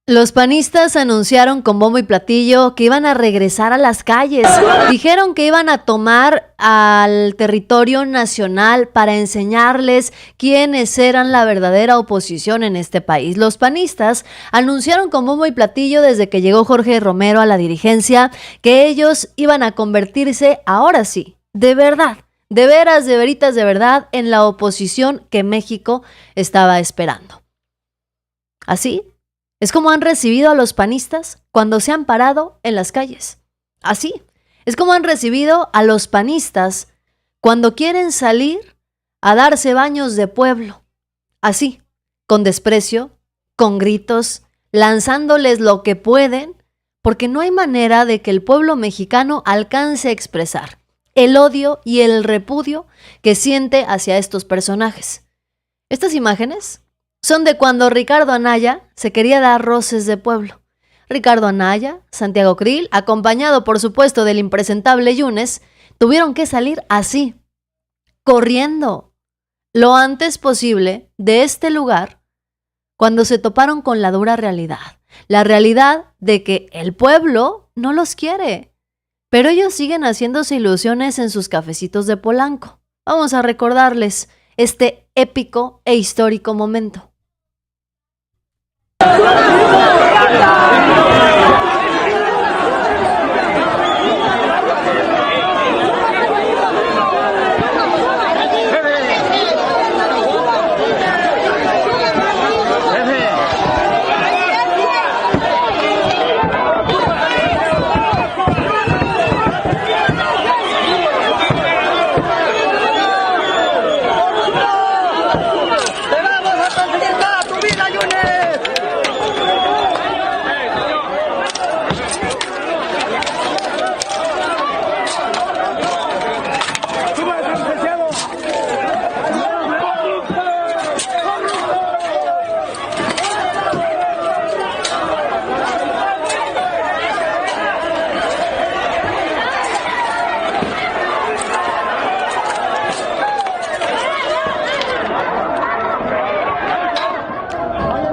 Los panistas anunciaron con bombo y platillo que iban a regresar a las calles. Dijeron que iban a tomar al territorio nacional para enseñarles quiénes eran la verdadera oposición en este país. Los panistas anunciaron con bombo y platillo desde que llegó Jorge Romero a la dirigencia que ellos iban a convertirse, ahora sí, de verdad, de veras, de veritas, de verdad, en la oposición que México estaba esperando. Así es como han recibido a los panistas cuando se han parado en las calles. Así es como han recibido a los panistas cuando quieren salir a darse baños de pueblo. Así, con desprecio, con gritos, lanzándoles lo que pueden, porque no hay manera de que el pueblo mexicano alcance a expresar el odio y el repudio que siente hacia estos personajes. Estas imágenes son de cuando Ricardo Anaya se quería dar roces de pueblo. Ricardo Anaya, Santiago Krill, acompañado por supuesto del impresentable Yunes, tuvieron que salir así, corriendo, lo antes posible de este lugar, cuando se toparon con la dura realidad. La realidad de que el pueblo no los quiere, pero ellos siguen haciéndose ilusiones en sus cafecitos de Polanco. Vamos a recordarles este épico e histórico momento.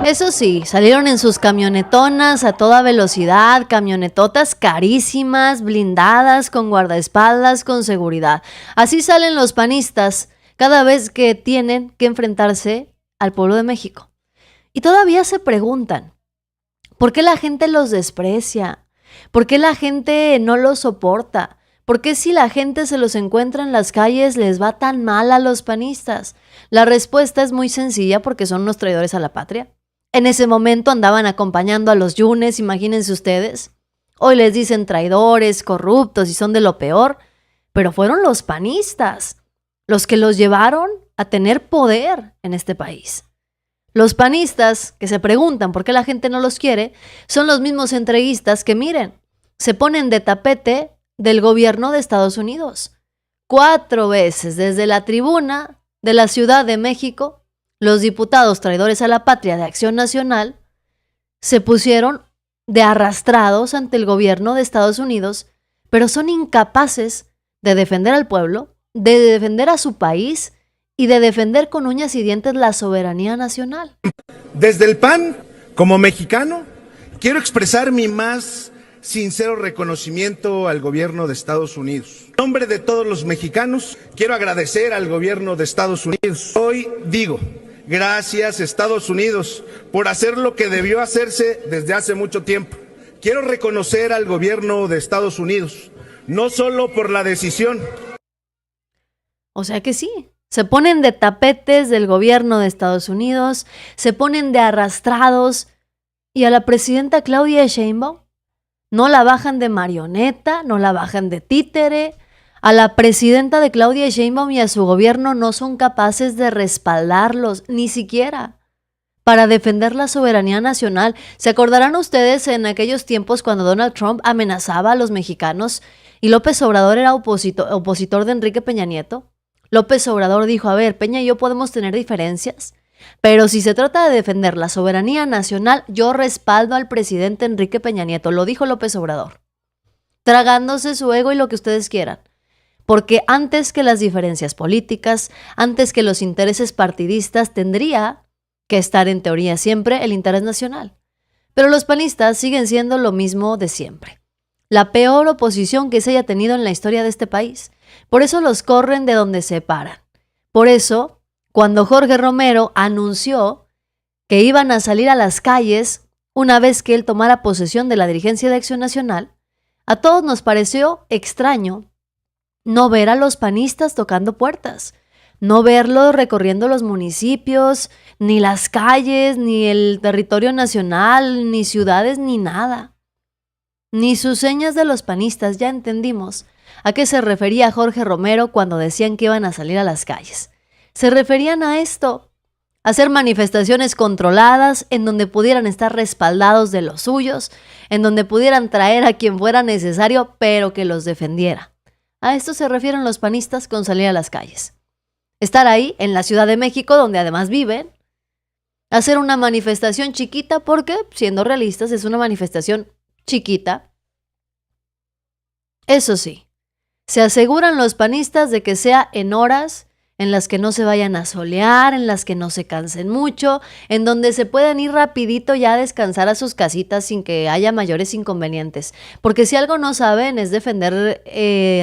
Eso sí, salieron en sus camionetonas a toda velocidad, camionetotas carísimas, blindadas, con guardaespaldas, con seguridad. Así salen los panistas cada vez que tienen que enfrentarse al pueblo de México. Y todavía se preguntan, ¿por qué la gente los desprecia? ¿Por qué la gente no los soporta? ¿Por qué si la gente se los encuentra en las calles les va tan mal a los panistas? La respuesta es muy sencilla, porque son unos traidores a la patria. En ese momento andaban acompañando a los Yunes, imagínense ustedes. Hoy les dicen traidores, corruptos y son de lo peor, pero fueron los panistas los que los llevaron a tener poder en este país. Los panistas que se preguntan por qué la gente no los quiere son los mismos entreguistas que, miren, se ponen de tapete del gobierno de Estados Unidos. 4 veces desde la tribuna de la Ciudad de México, los diputados traidores a la patria de Acción Nacional se pusieron de arrastrados ante el gobierno de Estados Unidos, pero son incapaces de defender al pueblo, de defender a su país y de defender con uñas y dientes la soberanía nacional. Desde el PAN, como mexicano, quiero expresar mi más sincero reconocimiento al gobierno de Estados Unidos. En nombre de todos los mexicanos, quiero agradecer al gobierno de Estados Unidos. Hoy digo, gracias Estados Unidos por hacer lo que debió hacerse desde hace mucho tiempo. Quiero reconocer al gobierno de Estados Unidos, no solo por la decisión. O sea que sí, se ponen de tapetes del gobierno de Estados Unidos, se ponen de arrastrados, y a la presidenta Claudia Sheinbaum no la bajan de marioneta, no la bajan de títere. A la presidenta de Claudia Sheinbaum y a su gobierno no son capaces de respaldarlos, ni siquiera para defender la soberanía nacional. ¿Se acordarán ustedes en aquellos tiempos cuando Donald Trump amenazaba a los mexicanos y López Obrador era opositor de Enrique Peña Nieto? López Obrador dijo, a ver, Peña y yo podemos tener diferencias, pero si se trata de defender la soberanía nacional, yo respaldo al presidente Enrique Peña Nieto. Lo dijo López Obrador, tragándose su ego y lo que ustedes quieran. Porque antes que las diferencias políticas, antes que los intereses partidistas, tendría que estar en teoría siempre el interés nacional. Pero los panistas siguen siendo lo mismo de siempre. La peor oposición que se haya tenido en la historia de este país. Por eso los corren de donde se paran. Por eso, cuando Jorge Romero anunció que iban a salir a las calles una vez que él tomara posesión de la dirigencia de Acción Nacional, a todos nos pareció extraño no ver a los panistas tocando puertas, no verlos recorriendo los municipios, ni las calles, ni el territorio nacional, ni ciudades, ni nada. Ni sus señas de los panistas. Ya entendimos a qué se refería Jorge Romero cuando decían que iban a salir a las calles. Se referían a esto, a hacer manifestaciones controladas en donde pudieran estar respaldados de los suyos, en donde pudieran traer a quien fuera necesario, pero que los defendiera. A esto se refieren los panistas con salir a las calles. Estar ahí, en la Ciudad de México, donde además viven, hacer una manifestación chiquita, porque, siendo realistas, es una manifestación chiquita. Eso sí, se aseguran los panistas de que sea en horas en las que no se vayan a solear, en las que no se cansen mucho, en donde se puedan ir rapidito ya a descansar a sus casitas sin que haya mayores inconvenientes. Porque si algo no saben es defender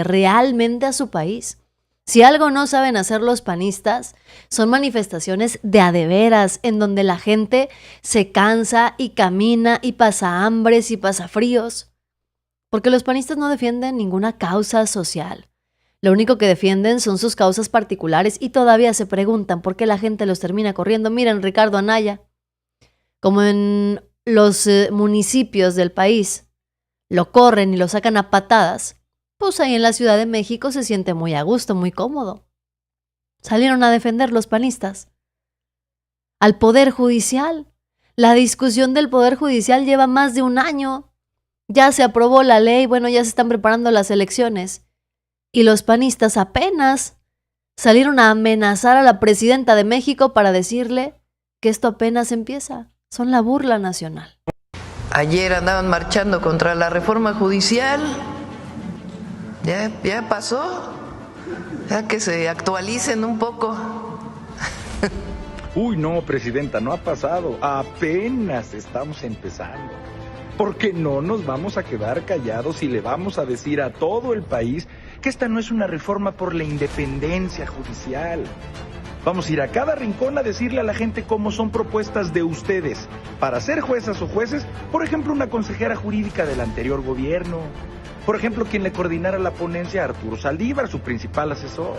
realmente a su país. Si algo no saben hacer los panistas, son manifestaciones de a de veras, en donde la gente se cansa y camina y pasa hambres y pasa fríos. Porque los panistas no defienden ninguna causa social. Lo único que defienden son sus causas particulares y todavía se preguntan por qué la gente los termina corriendo. Miren, Ricardo Anaya, como en los municipios del país lo corren y lo sacan a patadas, pues ahí en la Ciudad de México se siente muy a gusto, muy cómodo. Salieron a defender los panistas al Poder Judicial. La discusión del Poder Judicial lleva más de un año. Ya se aprobó la ley, bueno, ya se están preparando las elecciones. Y los panistas apenas salieron a amenazar a la presidenta de México para decirle que esto apenas empieza. Son la burla nacional. Ayer andaban marchando contra la reforma judicial. Ya pasó. Ya que se actualicen un poco. Uy, no, presidenta, no ha pasado. Apenas estamos empezando. Porque no nos vamos a quedar callados y le vamos a decir a todo el país que esta no es una reforma por la independencia judicial. Vamos a ir a cada rincón a decirle a la gente cómo son propuestas de ustedes para ser juezas o jueces, por ejemplo, una consejera jurídica del anterior gobierno, por ejemplo, quien le coordinara la ponencia a Arturo Saldívar, su principal asesor.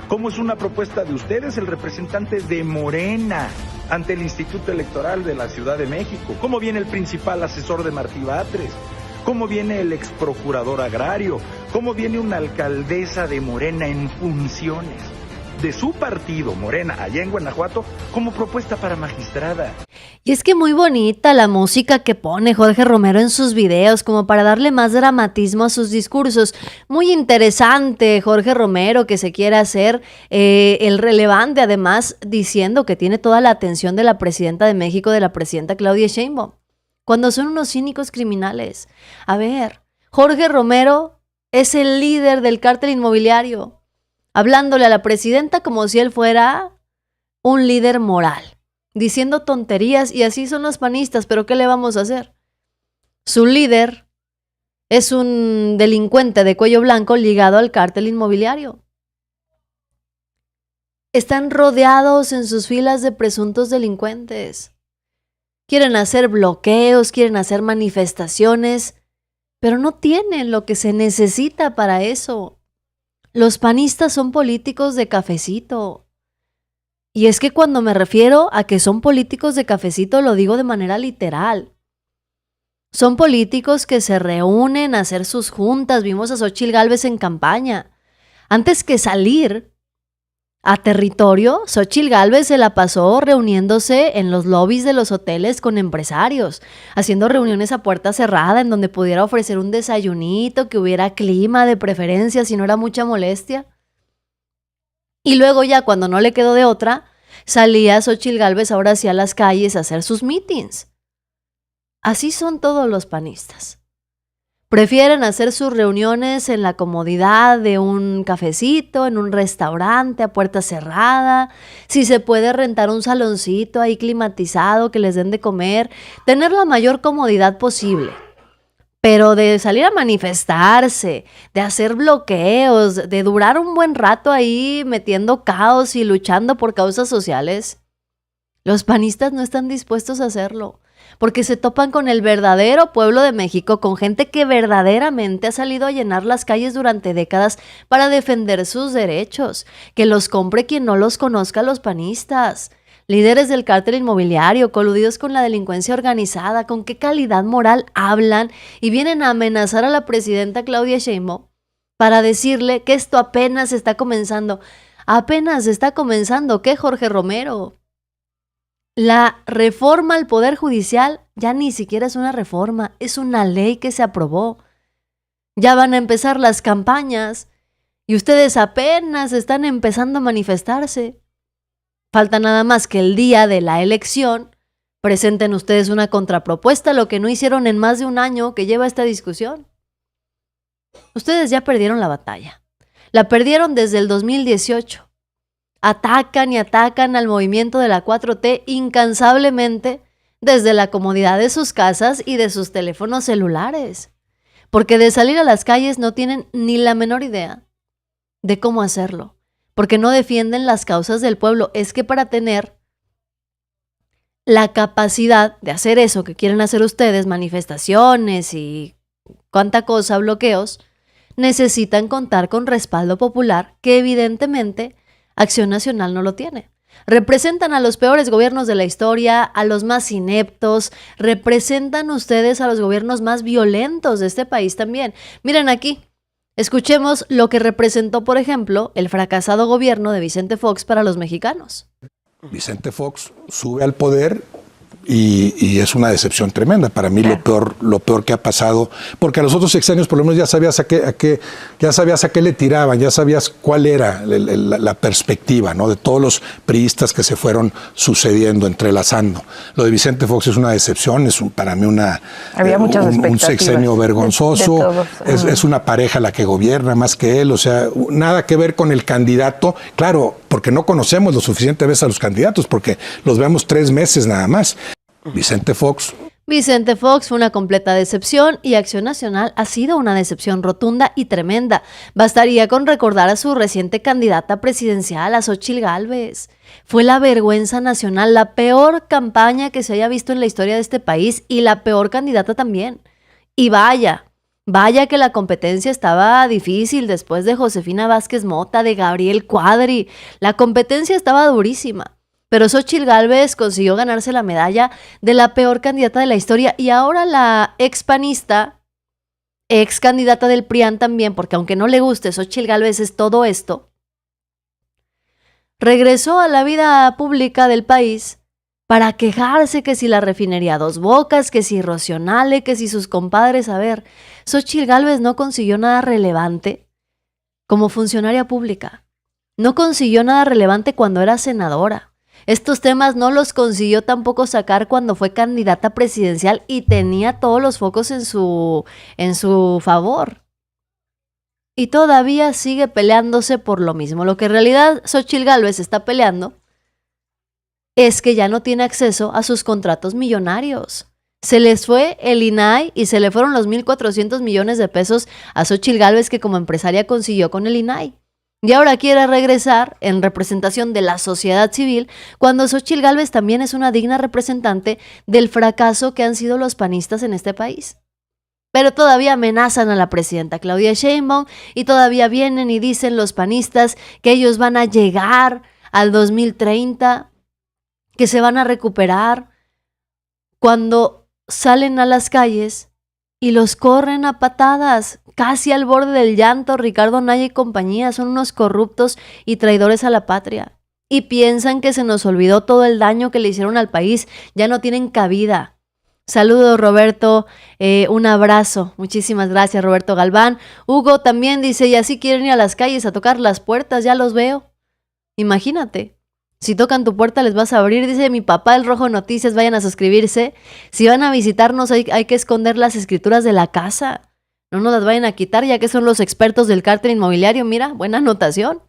¿Cómo es una propuesta de ustedes, el representante de Morena, ante el Instituto Electoral de la Ciudad de México? ¿Cómo viene el principal asesor de Martí Batres? ¿Cómo viene el exprocurador agrario? ¿Cómo viene una alcaldesa de Morena en funciones de su partido, Morena, allá en Guanajuato, como propuesta para magistrada? Y es que muy bonita la música que pone Jorge Romero en sus videos, como para darle más dramatismo a sus discursos. Muy interesante Jorge Romero, que se quiere hacer el relevante, además diciendo que tiene toda la atención de la presidenta de México, de la presidenta Claudia Sheinbaum, cuando son unos cínicos criminales. A ver, Jorge Romero es el líder del cártel inmobiliario, hablándole a la presidenta como si él fuera un líder moral, diciendo tonterías, y así son los panistas. ¿Pero qué le vamos a hacer? Su líder es un delincuente de cuello blanco ligado al cártel inmobiliario. Están rodeados en sus filas de presuntos delincuentes. Quieren hacer bloqueos, quieren hacer manifestaciones, pero no tienen lo que se necesita para eso. Los panistas son políticos de cafecito. Y es que cuando me refiero a que son políticos de cafecito, lo digo de manera literal. Son políticos que se reúnen a hacer sus juntas. Vimos a Xóchitl Gálvez en campaña. Antes que salir a territorio, Xóchitl Gálvez se la pasó reuniéndose en los lobbies de los hoteles con empresarios, haciendo reuniones a puerta cerrada en donde pudiera ofrecer un desayunito, que hubiera clima de preferencia, si no era mucha molestia. Y luego ya cuando no le quedó de otra, salía Xóchitl Gálvez ahora hacia las calles a hacer sus mítines. Así son todos los panistas. Prefieren hacer sus reuniones en la comodidad de un cafecito, en un restaurante a puerta cerrada, si se puede rentar un saloncito ahí climatizado que les den de comer, tener la mayor comodidad posible. Pero de salir a manifestarse, de hacer bloqueos, de durar un buen rato ahí metiendo caos y luchando por causas sociales, los panistas no están dispuestos a hacerlo. Porque se topan con el verdadero pueblo de México, con gente que verdaderamente ha salido a llenar las calles durante décadas para defender sus derechos. Que los compre quien no los conozca a los panistas. Líderes del cártel inmobiliario, coludidos con la delincuencia organizada, ¿con qué calidad moral hablan y vienen a amenazar a la presidenta Claudia Sheinbaum para decirle que esto apenas está comenzando? Apenas está comenzando, ¿qué, Jorge Romero? La reforma al Poder Judicial ya ni siquiera es una reforma, es una ley que se aprobó. Ya van a empezar las campañas y ustedes apenas están empezando a manifestarse. Falta nada más que el día de la elección presenten ustedes una contrapropuesta, lo que no hicieron en más de un año que lleva esta discusión. Ustedes ya perdieron la batalla. La perdieron desde el 2018. Atacan y atacan al movimiento de la 4T incansablemente desde la comodidad de sus casas y de sus teléfonos celulares. Porque de salir a las calles no tienen ni la menor idea de cómo hacerlo. Porque no defienden las causas del pueblo. Es que para tener la capacidad de hacer eso que quieren hacer ustedes, manifestaciones y cuánta cosa, bloqueos, necesitan contar con respaldo popular que evidentemente Acción Nacional no lo tiene. Representan a los peores gobiernos de la historia, a los más ineptos, representan ustedes a los gobiernos más violentos de este país también. Miren aquí, escuchemos lo que representó, por ejemplo, el fracasado gobierno de Vicente Fox para los mexicanos. Vicente Fox sube al poder y es una decepción tremenda. Para mí lo peor que ha pasado, porque a los otros sexenios por lo menos ya sabías a qué le tiraban, ya sabías cuál era la perspectiva, ¿no? De todos los priistas que se fueron sucediendo, entrelazando. Lo de Vicente Fox es una decepción, para mí Había muchas un sexenio vergonzoso, de todos. Es una pareja la que gobierna más que él, o sea, nada que ver con el candidato, claro, porque no conocemos lo suficiente veces a los candidatos, porque los vemos 3 meses nada más. Vicente Fox fue una completa decepción y Acción Nacional ha sido una decepción rotunda y tremenda. Bastaría con recordar a su reciente candidata presidencial, a Xóchitl Gálvez. Fue la vergüenza nacional, la peor campaña que se haya visto en la historia de este país y la peor candidata también. Y vaya que la competencia estaba difícil después de Josefina Vázquez Mota, de Gabriel Cuadri. La competencia estaba durísima. Pero Xóchitl Gálvez consiguió ganarse la medalla de la peor candidata de la historia y ahora la expanista, ex candidata del PRIAN también, porque aunque no le guste, Xóchitl Gálvez es todo esto, regresó a la vida pública del país para quejarse que si la refinería Dos Bocas, que si Rocío Nale, que si sus compadres. A ver, Xóchitl Gálvez no consiguió nada relevante como funcionaria pública. No consiguió nada relevante cuando era senadora. Estos temas no los consiguió tampoco sacar cuando fue candidata presidencial y tenía todos los focos en su favor. Y todavía sigue peleándose por lo mismo. Lo que en realidad Xóchitl Gálvez está peleando es que ya no tiene acceso a sus contratos millonarios. Se les fue el INAI y se le fueron los 1,400 millones de pesos a Xóchitl Gálvez que como empresaria consiguió con el INAI. Y ahora quiere regresar en representación de la sociedad civil, cuando Xóchitl Gálvez también es una digna representante del fracaso que han sido los panistas en este país. Pero todavía amenazan a la presidenta Claudia Sheinbaum y todavía vienen y dicen los panistas que ellos van a llegar al 2030, que se van a recuperar, cuando salen a las calles y los corren a patadas, casi al borde del llanto. Ricardo Anaya y compañía son unos corruptos y traidores a la patria. Y piensan que se nos olvidó todo el daño que le hicieron al país. Ya no tienen cabida. Saludos, Roberto. Un abrazo. Muchísimas gracias, Roberto Galván. Hugo también dice, y así quieren ir a las calles a tocar las puertas, ya los veo. Imagínate. Si tocan tu puerta les vas a abrir, dice mi papá el Rojo Noticias, vayan a suscribirse. Si van a visitarnos hay que esconder las escrituras de la casa. no nos las vayan a quitar, ya que son los expertos del cártel inmobiliario. Mira, buena anotación.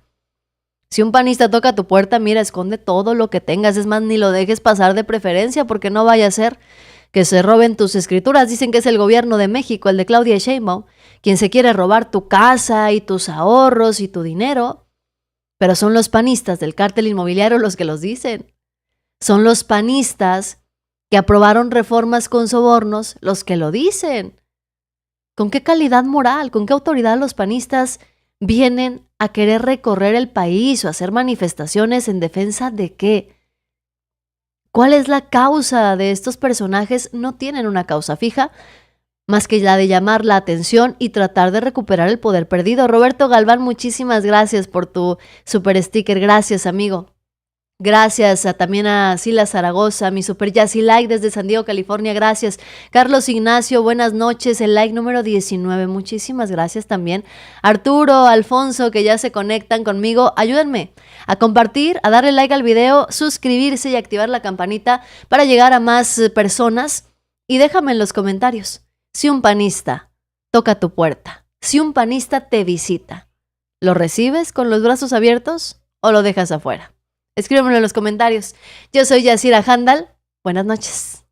Si un panista toca a tu puerta, mira, esconde todo lo que tengas. Es más, ni lo dejes pasar de preferencia, porque no vaya a ser que se roben tus escrituras. Dicen que es el gobierno de México, el de Claudia Sheinbaum, quien se quiere robar tu casa y tus ahorros y tu dinero. Pero son los panistas del cártel inmobiliario los que los dicen. Son los panistas que aprobaron reformas con sobornos los que lo dicen. ¿Con qué calidad moral, con qué autoridad los panistas vienen a querer recorrer el país o hacer manifestaciones en defensa de qué? ¿Cuál es la causa de estos personajes? No tienen una causa fija, más que la de llamar la atención y tratar de recuperar el poder perdido. Roberto Galván, muchísimas gracias por tu super sticker. Gracias, amigo. Gracias también a Sila Zaragoza, mi super Yassi like desde San Diego, California. Gracias. Carlos Ignacio, buenas noches. El like número 19. Muchísimas gracias también. Arturo, Alfonso, que ya se conectan conmigo. Ayúdenme a compartir, a darle like al video, suscribirse y activar la campanita para llegar a más personas. Y déjame en los comentarios si un panista toca tu puerta, si un panista te visita, ¿lo recibes con los brazos abiertos o lo dejas afuera? Escríbemelo en los comentarios. Yo soy Yasira Handal. Buenas noches.